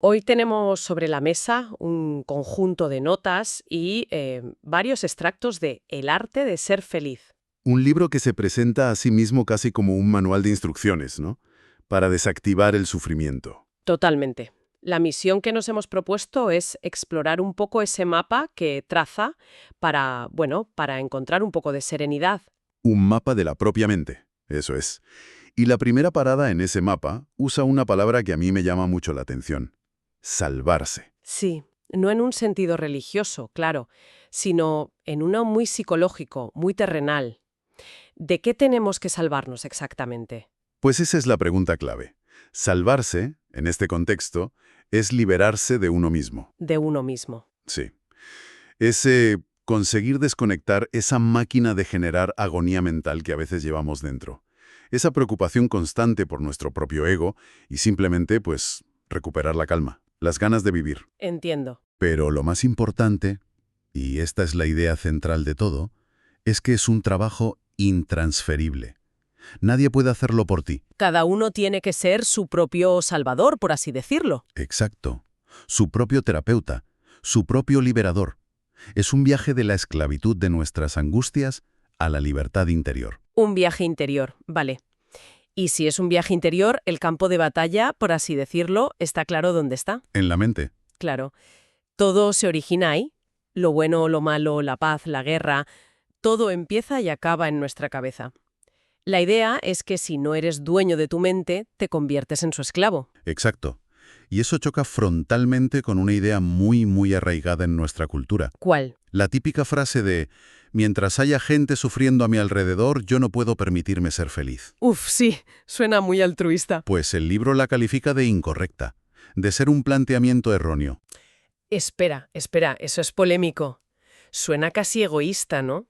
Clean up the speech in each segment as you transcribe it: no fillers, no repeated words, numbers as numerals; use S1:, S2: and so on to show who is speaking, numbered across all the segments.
S1: Hoy tenemos sobre la mesa un conjunto de notas y varios extractos de El arte de ser feliz.
S2: Un libro que se presenta a sí mismo casi como un manual de instrucciones, ¿no? Para desactivar el sufrimiento.
S1: Totalmente. La misión que nos hemos propuesto es explorar un poco ese mapa que traza para, bueno, para encontrar un poco de serenidad.
S2: Un mapa de la propia mente, eso es. Y la primera parada en ese mapa usa una palabra que a mí me llama mucho la atención. Salvarse.
S1: Sí, no en un sentido religioso, claro, sino en uno muy psicológico, muy terrenal. ¿De qué tenemos que salvarnos exactamente?
S2: Pues esa es la pregunta clave. Salvarse, en este contexto, es liberarse de uno mismo.
S1: De uno mismo.
S2: Sí. Es conseguir desconectar esa máquina de generar agonía mental que a veces llevamos dentro. Esa preocupación constante por nuestro propio ego y simplemente, pues, recuperar la calma, las ganas de vivir.
S1: Entiendo.
S2: Pero lo más importante, y esta es la idea central de todo, es que es un trabajo intransferible. Nadie puede hacerlo por ti.
S1: Cada uno tiene que ser su propio salvador, por así decirlo.
S2: Exacto. Su propio terapeuta, su propio liberador. Es un viaje de la esclavitud de nuestras angustias a la libertad interior.
S1: Un viaje interior, vale. Y si es un viaje interior, el campo de batalla, por así decirlo, está claro dónde está.
S2: En la mente.
S1: Claro. Todo se origina ahí. Lo bueno, lo malo, la paz, la guerra. Todo empieza y acaba en nuestra cabeza. La idea es que si no eres dueño de tu mente, te conviertes en su esclavo.
S2: Exacto. Y eso choca frontalmente con una idea muy arraigada en nuestra cultura.
S1: ¿Cuál?
S2: La típica frase de, mientras haya gente sufriendo a mi alrededor, yo no puedo permitirme ser feliz.
S1: Uf, sí, suena muy altruista.
S2: Pues el libro la califica de incorrecta, de ser un planteamiento erróneo.
S1: Espera, eso es polémico. Suena casi egoísta, ¿no?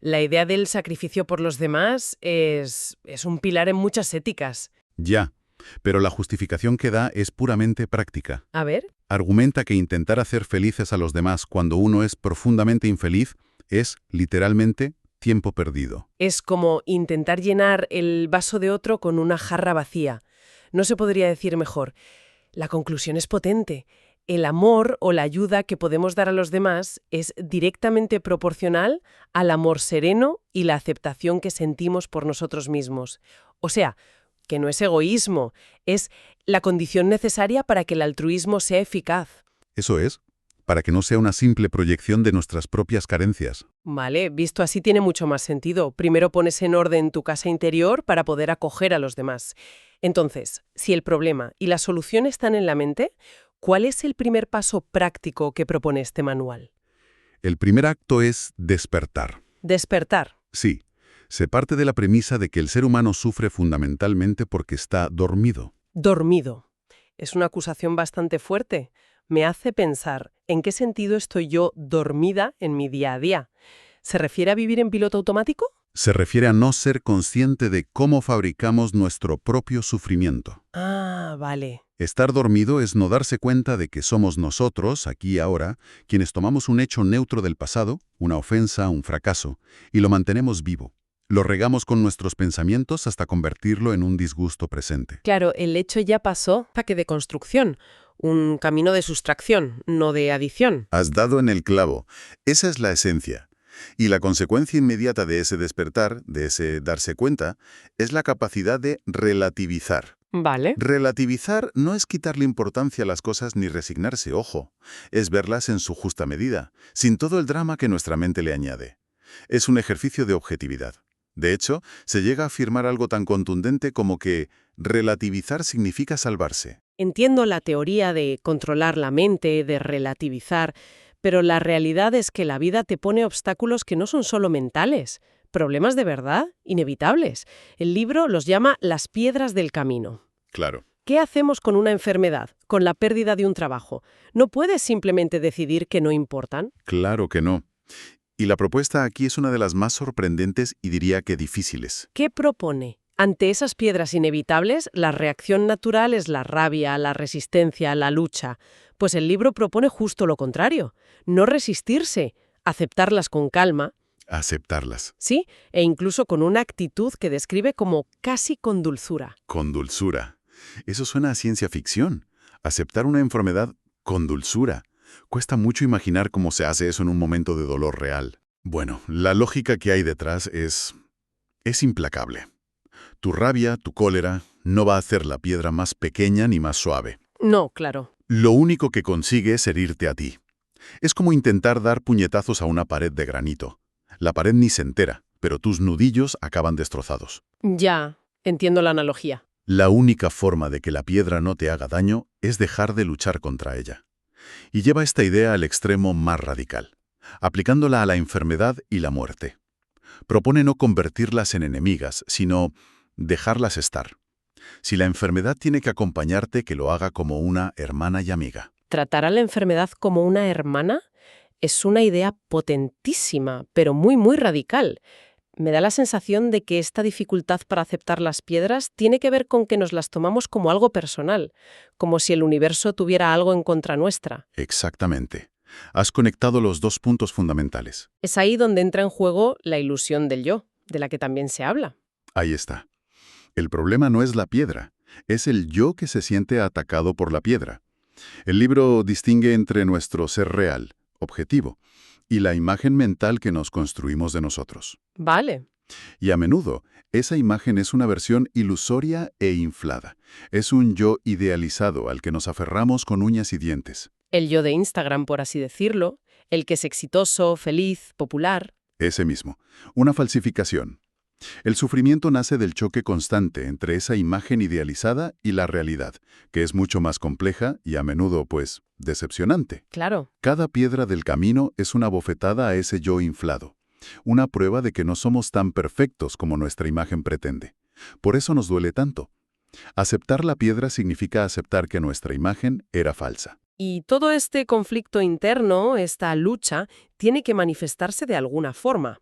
S1: La idea del sacrificio por los demás es un pilar en muchas éticas.
S2: Ya, pero la justificación que da es puramente práctica.
S1: A ver.
S2: Argumenta que intentar hacer felices a los demás cuando uno es profundamente infeliz es, literalmente, tiempo perdido.
S1: Es como intentar llenar el vaso de otro con una jarra vacía. No se podría decir mejor. La conclusión es potente. El amor o la ayuda que podemos dar a los demás es directamente proporcional al amor sereno y la aceptación que sentimos por nosotros mismos. O sea, que no es egoísmo, es la condición necesaria para que el altruismo sea eficaz.
S2: Eso es, para que no sea una simple proyección de nuestras propias carencias.
S1: Vale, visto así tiene mucho más sentido. Primero pones en orden tu casa interior para poder acoger a los demás. Entonces, si el problema y la solución están en la mente, ¿cuál es el primer paso práctico que propone este manual?
S2: El primer acto es despertar.
S1: Despertar.
S2: Sí, se parte de la premisa de que el ser humano sufre fundamentalmente porque está dormido.
S1: Dormido. Es una acusación bastante fuerte. Me hace pensar en qué sentido estoy yo dormida en mi día a día. ¿Se refiere a vivir en piloto automático?
S2: Se refiere a no ser consciente de cómo fabricamos nuestro propio sufrimiento.
S1: Ah, vale.
S2: Estar dormido es no darse cuenta de que somos nosotros, aquí y ahora, quienes tomamos un hecho neutro del pasado, una ofensa, un fracaso, y lo mantenemos vivo. Lo regamos con nuestros pensamientos hasta convertirlo en un disgusto presente.
S1: Claro, el hecho ya pasó, que de construcción, un camino de sustracción, no de adición.
S2: Has dado en el clavo. Esa es la esencia. Y la consecuencia inmediata de ese despertar, de ese darse cuenta, es la capacidad de relativizar.
S1: Vale.
S2: Relativizar no es quitarle importancia a las cosas ni resignarse, ojo. Es verlas en su justa medida, sin todo el drama que nuestra mente le añade. Es un ejercicio de objetividad. De hecho, se llega a afirmar algo tan contundente como que relativizar significa salvarse.
S1: Entiendo la teoría de controlar la mente, de relativizar, pero la realidad es que la vida te pone obstáculos que no son solo mentales, problemas de verdad, inevitables. El libro los llama las piedras del camino.
S2: Claro.
S1: ¿Qué hacemos con una enfermedad, con la pérdida de un trabajo? ¿No puedes simplemente decidir que no importan?
S2: Claro que no. Y la propuesta aquí es una de las más sorprendentes y diría que difíciles.
S1: ¿Qué propone? Ante esas piedras inevitables, la reacción natural es la rabia, la resistencia, la lucha. Pues el libro propone justo lo contrario. No resistirse, aceptarlas con calma,
S2: Aceptarlas.
S1: ¿sí? E incluso con una actitud que describe como casi con dulzura.
S2: Con dulzura. Eso suena a ciencia ficción. Aceptar una enfermedad con dulzura. Cuesta mucho imaginar cómo se hace eso en un momento de dolor real. Bueno, la lógica que hay detrás es implacable. Tu rabia, tu cólera, no va a hacer la piedra más pequeña ni más suave.
S1: No, claro.
S2: Lo único que consigue es herirte a ti. Es como intentar dar puñetazos a una pared de granito. La pared ni se entera, pero tus nudillos acaban destrozados.
S1: Ya, entiendo la analogía.
S2: La única forma de que la piedra no te haga daño es dejar de luchar contra ella. Y lleva esta idea al extremo más radical, aplicándola a la enfermedad y la muerte. Propone no convertirlas en enemigas, sino dejarlas estar. Si la enfermedad tiene que acompañarte, que lo haga como una hermana y amiga.
S1: Tratar a la enfermedad como una hermana es una idea potentísima, pero muy, muy radical. Me da la sensación de que esta dificultad para aceptar las piedras tiene que ver con que nos las tomamos como algo personal, como si el universo tuviera algo en contra nuestra.
S2: Exactamente. Has conectado los dos puntos fundamentales.
S1: Es ahí donde entra en juego la ilusión del yo, de la que también se habla.
S2: Ahí está. El problema no es la piedra, es el yo que se siente atacado por la piedra. El libro distingue entre nuestro ser real, objetivo, y la imagen mental que nos construimos de nosotros.
S1: Vale.
S2: Y a menudo, esa imagen es una versión ilusoria e inflada. Es un yo idealizado al que nos aferramos con uñas y dientes.
S1: El yo de Instagram, por así decirlo, el que es exitoso, feliz, popular.
S2: Ese mismo. Una falsificación. El sufrimiento nace del choque constante entre esa imagen idealizada y la realidad, que es mucho más compleja y a menudo, pues, decepcionante.
S1: Claro.
S2: Cada piedra del camino es una bofetada a ese yo inflado, una prueba de que no somos tan perfectos como nuestra imagen pretende. Por eso nos duele tanto. Aceptar la piedra significa aceptar que nuestra imagen era falsa.
S1: Y todo este conflicto interno, esta lucha, tiene que manifestarse de alguna forma.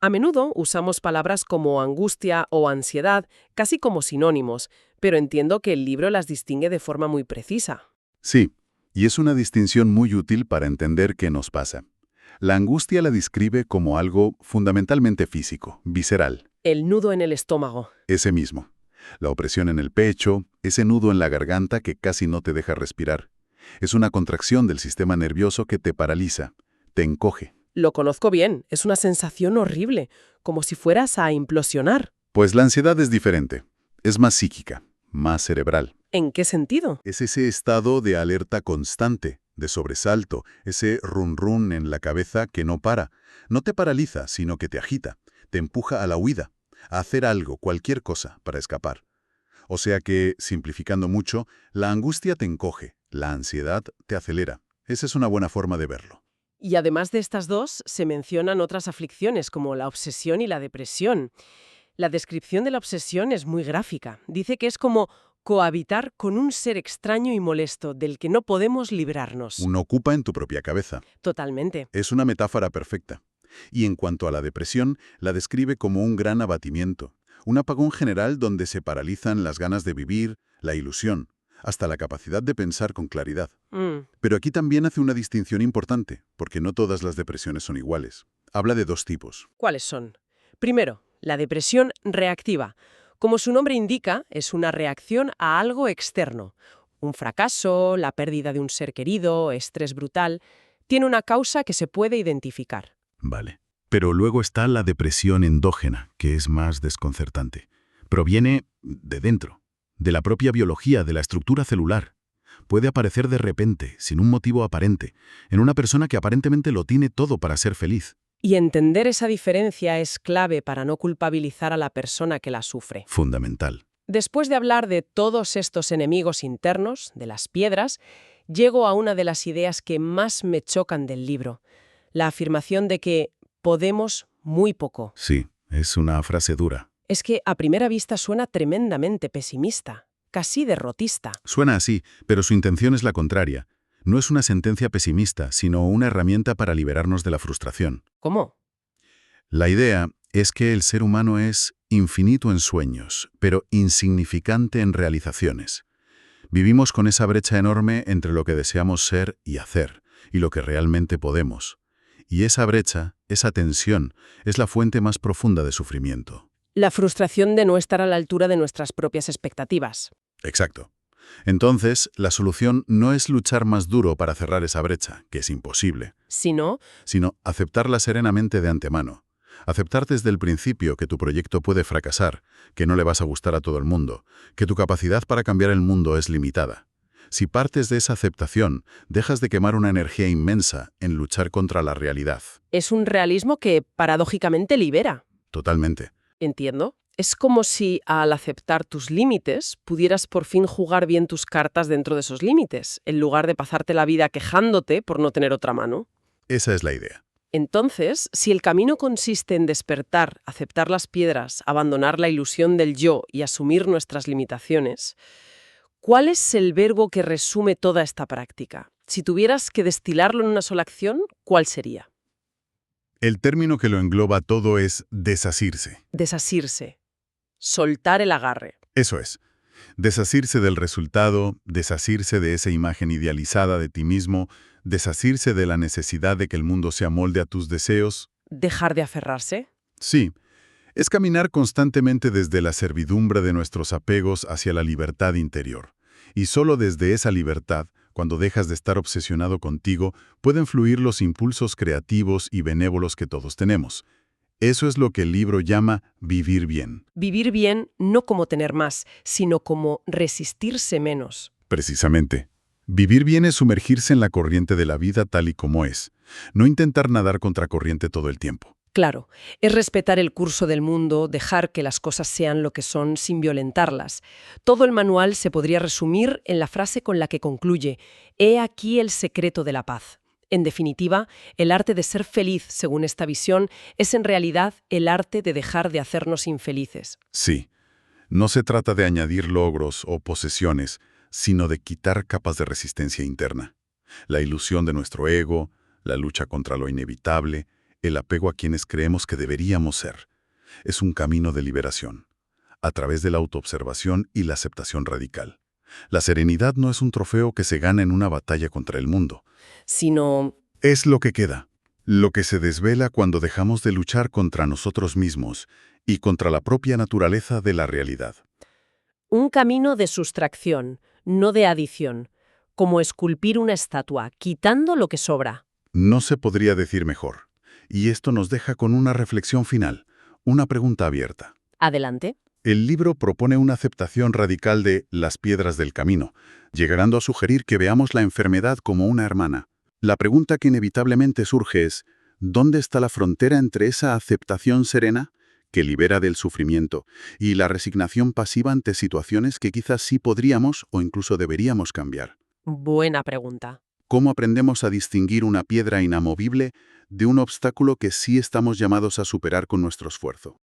S1: A menudo usamos palabras como angustia o ansiedad casi como sinónimos, pero entiendo que el libro las distingue de forma muy precisa.
S2: Sí, y es una distinción muy útil para entender qué nos pasa. La angustia la describe como algo fundamentalmente físico, visceral.
S1: El nudo en el estómago.
S2: Ese mismo. La opresión en el pecho, ese nudo en la garganta que casi no te deja respirar. Es una contracción del sistema nervioso que te paraliza, te encoge.
S1: Lo conozco bien, es una sensación horrible, como si fueras a implosionar.
S2: Pues la ansiedad es diferente. Es más psíquica, más cerebral.
S1: ¿En qué sentido?
S2: Es ese estado de alerta constante, de sobresalto, ese run-run en la cabeza que no para. No te paraliza, sino que te agita, te empuja a la huida, a hacer algo, cualquier cosa, para escapar. O sea que, simplificando mucho, la angustia te encoge, la ansiedad te acelera. Esa es una buena forma de verlo.
S1: Y además de estas dos, se mencionan otras aflicciones como la obsesión y la depresión. La descripción de la obsesión es muy gráfica. Dice que es como cohabitar con un ser extraño y molesto del que no podemos librarnos.
S2: Uno ocupa en tu propia cabeza.
S1: Totalmente.
S2: Es una metáfora perfecta. Y en cuanto a la depresión, la describe como un gran abatimiento, un apagón general donde se paralizan las ganas de vivir, la ilusión, hasta la capacidad de pensar con claridad. Pero aquí también hace una distinción importante, porque no todas las depresiones son iguales. Habla de dos tipos.
S1: ¿Cuáles son? Primero, la depresión reactiva. Como su nombre indica, es una reacción a algo externo. Un fracaso, la pérdida de un ser querido, estrés brutal. Tiene una causa que se puede identificar.
S2: Vale. Pero luego está la depresión endógena, que es más desconcertante. Proviene de dentro, de la propia biología, de la estructura celular. Puede aparecer de repente, sin un motivo aparente, en una persona que aparentemente lo tiene todo para ser feliz.
S1: Y entender esa diferencia es clave para no culpabilizar a la persona que la sufre.
S2: Fundamental.
S1: Después de hablar de todos estos enemigos internos, de las piedras, llego a una de las ideas que más me chocan del libro. La afirmación de que podemos muy poco.
S2: Sí, es una frase dura.
S1: Es que a primera vista suena tremendamente pesimista, casi derrotista.
S2: Suena así, pero su intención es la contraria. No es una sentencia pesimista, sino una herramienta para liberarnos de la frustración.
S1: ¿Cómo?
S2: La idea es que el ser humano es infinito en sueños, pero insignificante en realizaciones. Vivimos con esa brecha enorme entre lo que deseamos ser y hacer, y lo que realmente podemos. Y esa brecha, esa tensión, es la fuente más profunda de sufrimiento.
S1: La frustración de no estar a la altura de nuestras propias expectativas.
S2: Exacto. Entonces, la solución no es luchar más duro para cerrar esa brecha, que es imposible,
S1: Si no,
S2: sino aceptarla serenamente de antemano. Aceptar desde el principio que tu proyecto puede fracasar, que no le vas a gustar a todo el mundo, que tu capacidad para cambiar el mundo es limitada. Si partes de esa aceptación, dejas de quemar una energía inmensa en luchar contra la realidad.
S1: es un realismo que paradójicamente libera.
S2: Totalmente.
S1: Entiendo. Es como si al aceptar tus límites pudieras por fin jugar bien tus cartas dentro de esos límites, en lugar de pasarte la vida quejándote por no tener otra mano.
S2: Esa es la idea.
S1: Entonces, si el camino consiste en despertar, aceptar las piedras, abandonar la ilusión del yo y asumir nuestras limitaciones, ¿cuál es el verbo que resume toda esta práctica? Si tuvieras que destilarlo en una sola acción, ¿cuál sería?
S2: El término que lo engloba todo es desasirse.
S1: Desasirse. Soltar el agarre.
S2: Eso es. Desasirse del resultado, desasirse de esa imagen idealizada de ti mismo, desasirse de la necesidad de que el mundo se amolde a tus deseos.
S1: Dejar de aferrarse.
S2: Sí, es caminar constantemente desde la servidumbre de nuestros apegos hacia la libertad interior. Y solo desde esa libertad, cuando dejas de estar obsesionado contigo, pueden fluir los impulsos creativos y benévolos que todos tenemos. Eso es lo que el libro llama vivir bien.
S1: Vivir bien no como tener más, sino como resistirse menos.
S2: Precisamente. Vivir bien es sumergirse en la corriente de la vida tal y como es. No intentar nadar contracorriente todo el tiempo.
S1: Claro, es respetar el curso del mundo, dejar que las cosas sean lo que son sin violentarlas. Todo el manual se podría resumir en la frase con la que concluye: «He aquí el secreto de la paz». En definitiva, el arte de ser feliz, según esta visión, es en realidad el arte de dejar de hacernos infelices.
S2: Sí, no se trata de añadir logros o posesiones, sino de quitar capas de resistencia interna. La ilusión de nuestro ego, la lucha contra lo inevitable, el apego a quienes creemos que deberíamos ser. Es un camino de liberación, a través de la autoobservación y la aceptación radical. La serenidad no es un trofeo que se gana en una batalla contra el mundo.
S1: Sino,
S2: Es lo que queda, lo que se desvela cuando dejamos de luchar contra nosotros mismos y contra la propia naturaleza de la realidad.
S1: un camino de sustracción, no de adición, como esculpir una estatua, quitando lo que sobra.
S2: No se podría decir mejor. Y esto nos deja con una reflexión final, una pregunta abierta.
S1: Adelante.
S2: El libro propone una aceptación radical de las piedras del camino, llegando a sugerir que veamos la enfermedad como una hermana. La pregunta que inevitablemente surge es, ¿dónde está la frontera entre esa aceptación serena, que libera del sufrimiento, y la resignación pasiva ante situaciones que quizás sí podríamos o incluso deberíamos cambiar?
S1: Buena pregunta.
S2: ¿Cómo aprendemos a distinguir una piedra inamovible de un obstáculo que sí estamos llamados a superar con nuestro esfuerzo?